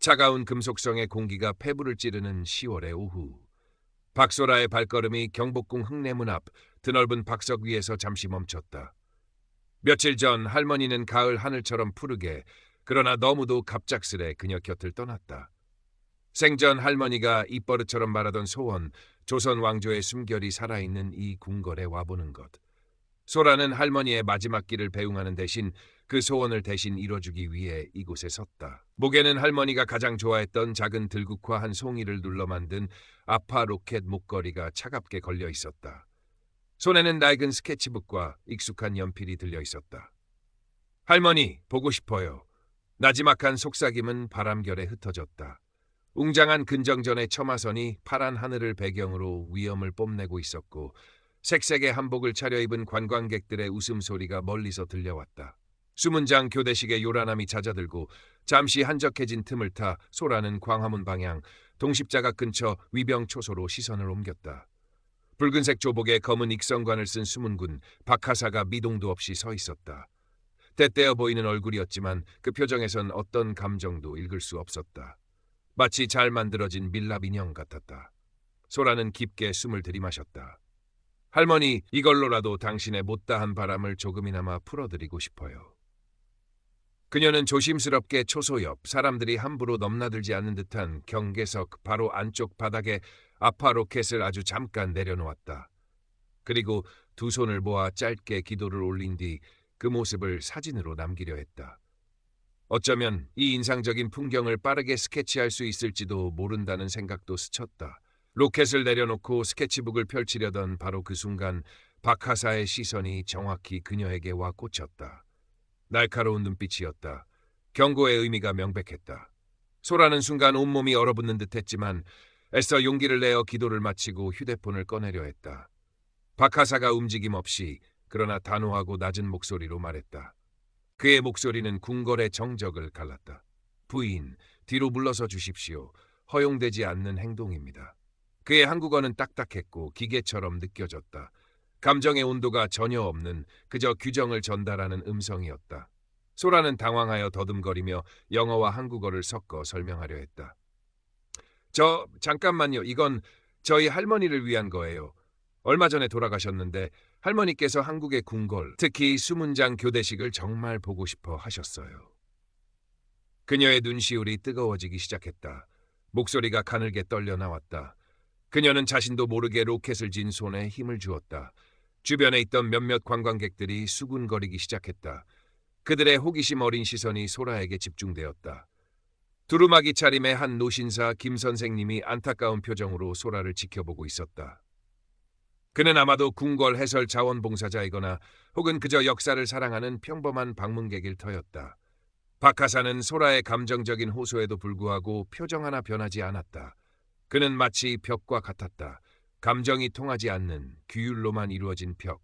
차가운 금속성의 공기가 폐부를 찌르는 10월의 오후. 박소라의 발걸음이 경복궁 흥내문 앞 드넓은 박석 위에서 잠시 멈췄다. 며칠 전 할머니는 가을 하늘처럼 푸르게, 그러나 너무도 갑작스레 그녀 곁을 떠났다. 생전 할머니가 입버릇처럼 말하던 소원, 조선 왕조의 숨결이 살아있는 이 궁궐에 와보는 것. 소라는 할머니의 마지막 길을 배웅하는 대신 그 소원을 대신 이뤄주기 위해 이곳에 섰다. 목에는 할머니가 가장 좋아했던 작은 들국화 한 송이를 눌러 만든 아파 로켓 목걸이가 차갑게 걸려 있었다. 손에는 낡은 스케치북과 익숙한 연필이 들려 있었다. 할머니, 보고 싶어요. 나지막한 속삭임은 바람결에 흩어졌다. 웅장한 근정전의 처마선이 파란 하늘을 배경으로 위엄을 뽐내고 있었고, 색색의 한복을 차려입은 관광객들의 웃음소리가 멀리서 들려왔다. 수문장 교대식의 요란함이 잦아들고 잠시 한적해진 틈을 타 소라는 광화문 방향 동십자가 근처 위병초소로 시선을 옮겼다. 붉은색 조복에 검은 익성관을 쓴 수문군 박하사가 미동도 없이 서 있었다. 때때어 보이는 얼굴이었지만 그 표정에선 어떤 감정도 읽을 수 없었다. 마치 잘 만들어진 밀랍 인형 같았다. 소라는 깊게 숨을 들이마셨다. 할머니, 이걸로라도 당신의 못다한 바람을 조금이나마 풀어드리고 싶어요. 그녀는 조심스럽게 초소 옆 사람들이 함부로 넘나들지 않는 듯한 경계석 바로 안쪽 바닥에 아파 로켓을 아주 잠깐 내려놓았다. 그리고 두 손을 모아 짧게 기도를 올린 뒤 그 모습을 사진으로 남기려 했다. 어쩌면 이 인상적인 풍경을 빠르게 스케치할 수 있을지도 모른다는 생각도 스쳤다. 로켓을 내려놓고 스케치북을 펼치려던 바로 그 순간 박하사의 시선이 정확히 그녀에게 와 꽂혔다. 날카로운 눈빛이었다. 경고의 의미가 명백했다. 소라는 순간 온몸이 얼어붙는 듯했지만 애써 용기를 내어 기도를 마치고 휴대폰을 꺼내려 했다. 박하사가 움직임 없이 그러나 단호하고 낮은 목소리로 말했다. 그의 목소리는 궁궐의 정적을 갈랐다. 부인, 뒤로 물러서 주십시오. 허용되지 않는 행동입니다. 그의 한국어는 딱딱했고 기계처럼 느껴졌다. 감정의 온도가 전혀 없는 그저 규정을 전달하는 음성이었다. 소라는 당황하여 더듬거리며 영어와 한국어를 섞어 설명하려 했다. 잠깐만요. 이건 저희 할머니를 위한 거예요. 얼마 전에 돌아가셨는데 할머니께서 한국의 궁궐, 특히 수문장 교대식을 정말 보고 싶어 하셨어요. 그녀의 눈시울이 뜨거워지기 시작했다. 목소리가 가늘게 떨려 나왔다. 그녀는 자신도 모르게 로켓을 쥔 손에 힘을 주었다. 주변에 있던 몇몇 관광객들이 수군거리기 시작했다. 그들의 호기심 어린 시선이 소라에게 집중되었다. 두루마기 차림의 한 노신사 김 선생님이 안타까운 표정으로 소라를 지켜보고 있었다. 그는 아마도 궁궐 해설 자원봉사자이거나 혹은 그저 역사를 사랑하는 평범한 방문객일 터였다. 박하사는 소라의 감정적인 호소에도 불구하고 표정 하나 변하지 않았다. 그는 마치 벽과 같았다. 감정이 통하지 않는 규율로만 이루어진 벽.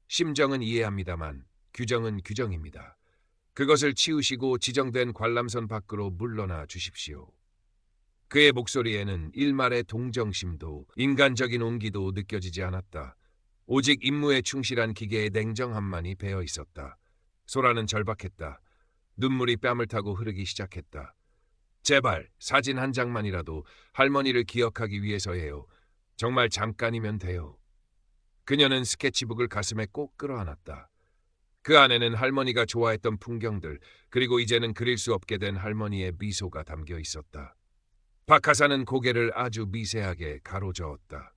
심정은 이해합니다만 규정은 규정입니다. 그것을 치우시고 지정된 관람선 밖으로 물러나 주십시오. 그의 목소리에는 일말의 동정심도 인간적인 온기도 느껴지지 않았다. 오직 임무에 충실한 기계의 냉정함만이 배어 있었다. 소라는 절박했다. 눈물이 뺨을 타고 흐르기 시작했다. 제발 사진 한 장만이라도 할머니를 기억하기 위해서예요. 정말 잠깐이면 돼요. 그녀는 스케치북을 가슴에 꼭 끌어안았다. 그 안에는 할머니가 좋아했던 풍경들, 그리고 이제는 그릴 수 없게 된 할머니의 미소가 담겨 있었다. 박하사는 고개를 아주 미세하게 가로저었다.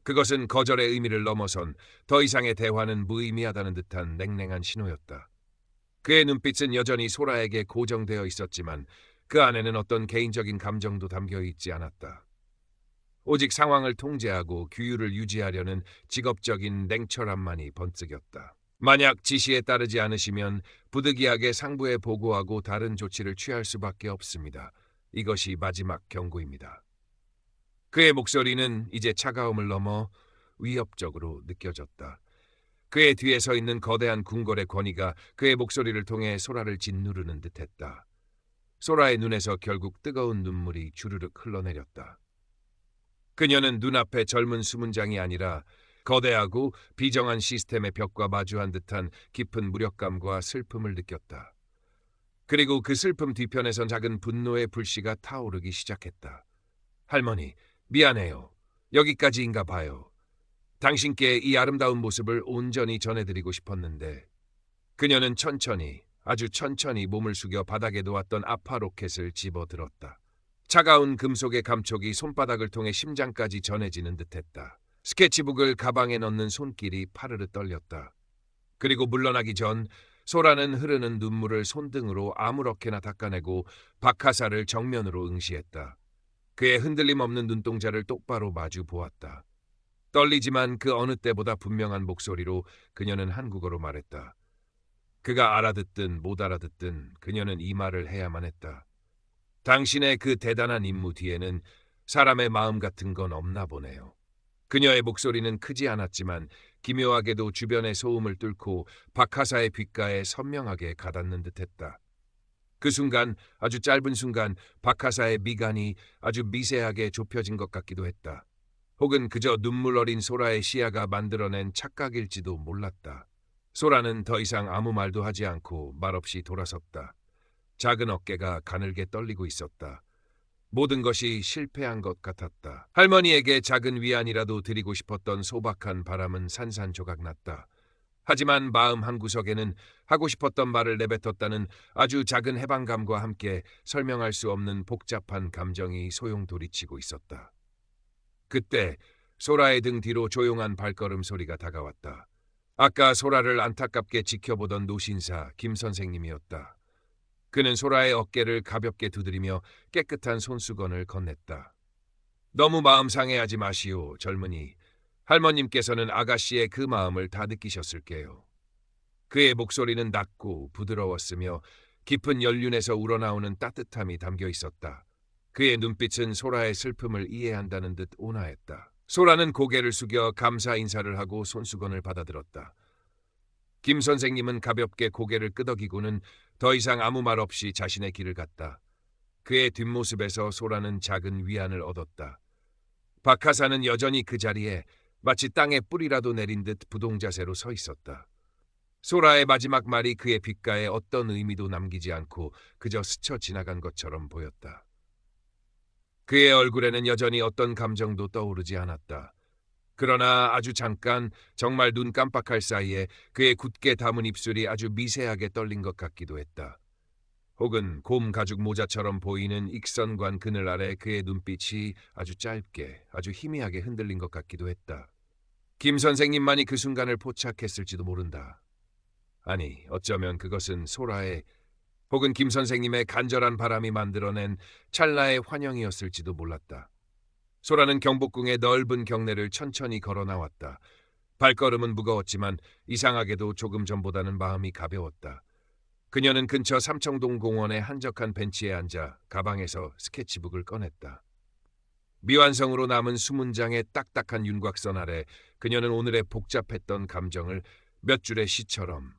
그것은 거절의 의미를 넘어선 더 이상의 대화는 무의미하다는 듯한 냉랭한 신호였다. 그의 눈빛은 여전히 소라에게 고정되어 있었지만 그 안에는 어떤 개인적인 감정도 담겨 있지 않았다. 오직 상황을 통제하고 규율을 유지하려는 직업적인 냉철함만이 번뜩였다. 만약 지시에 따르지 않으시면 부득이하게 상부에 보고하고 다른 조치를 취할 수밖에 없습니다. 이것이 마지막 경고입니다. 그의 목소리는 이제 차가움을 넘어 위협적으로 느껴졌다. 그의 뒤에 서 있는 거대한 궁궐의 권위가 그의 목소리를 통해 소라를 짓누르는 듯했다. 소라의 눈에서 결국 뜨거운 눈물이 주르륵 흘러내렸다. 그녀는 눈앞의 젊은 수문장이 아니라 거대하고 비정한 시스템의 벽과 마주한 듯한 깊은 무력감과 슬픔을 느꼈다. 그리고 그 슬픔 뒤편에선 작은 분노의 불씨가 타오르기 시작했다. 할머니, 미안해요. 여기까지인가 봐요. 당신께 이 아름다운 모습을 온전히 전해드리고 싶었는데. 그녀는 천천히, 아주 천천히 몸을 숙여 바닥에 놓았던 아파 로켓을 집어들었다. 차가운 금속의 감촉이 손바닥을 통해 심장까지 전해지는 듯했다. 스케치북을 가방에 넣는 손길이 파르르 떨렸다. 그리고 물러나기 전 소라는 흐르는 눈물을 손등으로 아무렇게나 닦아내고 박하사를 정면으로 응시했다. 그의 흔들림 없는 눈동자를 똑바로 마주 보았다. 떨리지만 그 어느 때보다 분명한 목소리로 그녀는 한국어로 말했다. 그가 알아듣든 못 알아듣든 그녀는 이 말을 해야만 했다. 당신의 그 대단한 임무 뒤에는 사람의 마음 같은 건 없나 보네요. 그녀의 목소리는 크지 않았지만 기묘하게도 주변의 소음을 뚫고 박하사의 귓가에 선명하게 가닿는 듯했다. 그 순간, 아주 짧은 순간 박하사의 미간이 아주 미세하게 좁혀진 것 같기도 했다. 혹은 그저 눈물 어린 소라의 시야가 만들어낸 착각일지도 몰랐다. 소라는 더 이상 아무 말도 하지 않고 말없이 돌아섰다. 작은 어깨가 가늘게 떨리고 있었다. 모든 것이 실패한 것 같았다. 할머니에게 작은 위안이라도 드리고 싶었던 소박한 바람은 산산조각 났다. 하지만 마음 한구석에는 하고 싶었던 말을 내뱉었다는 아주 작은 해방감과 함께 설명할 수 없는 복잡한 감정이 소용돌이치고 있었다. 그때 소라의 등 뒤로 조용한 발걸음 소리가 다가왔다. 아까 소라를 안타깝게 지켜보던 노신사 김 선생님이었다. 그는 소라의 어깨를 가볍게 두드리며 깨끗한 손수건을 건넸다. 너무 마음 상해하지 마시오, 젊은이. 할머님께서는 아가씨의 그 마음을 다 느끼셨을게요. 그의 목소리는 낮고 부드러웠으며 깊은 연륜에서 우러나오는 따뜻함이 담겨 있었다. 그의 눈빛은 소라의 슬픔을 이해한다는 듯 온화했다. 소라는 고개를 숙여 감사 인사를 하고 손수건을 받아들었다. 김 선생님은 가볍게 고개를 끄덕이고는 더 이상 아무 말 없이 자신의 길을 갔다. 그의 뒷모습에서 소라는 작은 위안을 얻었다. 박하사는 여전히 그 자리에 마치 땅에 뿌리라도 내린 듯 부동자세로 서 있었다. 소라의 마지막 말이 그의 귓가에 어떤 의미도 남기지 않고 그저 스쳐 지나간 것처럼 보였다. 그의 얼굴에는 여전히 어떤 감정도 떠오르지 않았다. 그러나 아주 잠깐, 정말 눈 깜빡할 사이에 그의 굳게 담은 입술이 아주 미세하게 떨린 것 같기도 했다. 혹은 곰 가죽 모자처럼 보이는 익선관 그늘 아래 그의 눈빛이 아주 짧게, 아주 희미하게 흔들린 것 같기도 했다. 김 선생님만이 그 순간을 포착했을지도 모른다. 아니, 어쩌면 그것은 소라의 혹은 김 선생님의 간절한 바람이 만들어낸 찰나의 환영이었을지도 몰랐다. 소라는 경복궁의 넓은 경내를 천천히 걸어 나왔다. 발걸음은 무거웠지만 이상하게도 조금 전보다는 마음이 가벼웠다. 그녀는 근처 삼청동 공원의 한적한 벤치에 앉아 가방에서 스케치북을 꺼냈다. 미완성으로 남은 수문장의 딱딱한 윤곽선 아래 그녀는 오늘의 복잡했던 감정을 몇 줄의 시처럼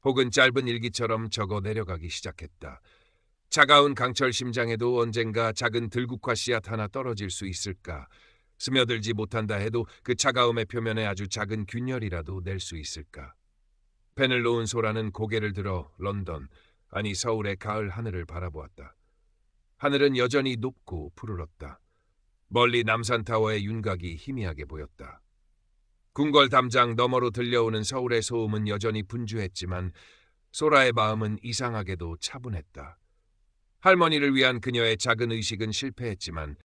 혹은 짧은 일기처럼 적어 내려가기 시작했다. 차가운 강철 심장에도 언젠가 작은 들국화 씨앗 하나 떨어질 수 있을까? 스며들지 못한다 해도 그 차가움의 표면에 아주 작은 균열이라도 낼 수 있을까? 펜을 놓은 소라는 고개를 들어 런던, 아니 서울의 가을 하늘을 바라보았다. 하늘은 여전히 높고 푸르렀다. 멀리 남산타워의 윤곽이 희미하게 보였다. 궁궐 담장 너머로 들려오는 서울의 소음은 여전히 분주했지만 소라의 마음은 이상하게도 차분했다. 할머니를 위한 그녀의 작은 의식은 실패했지만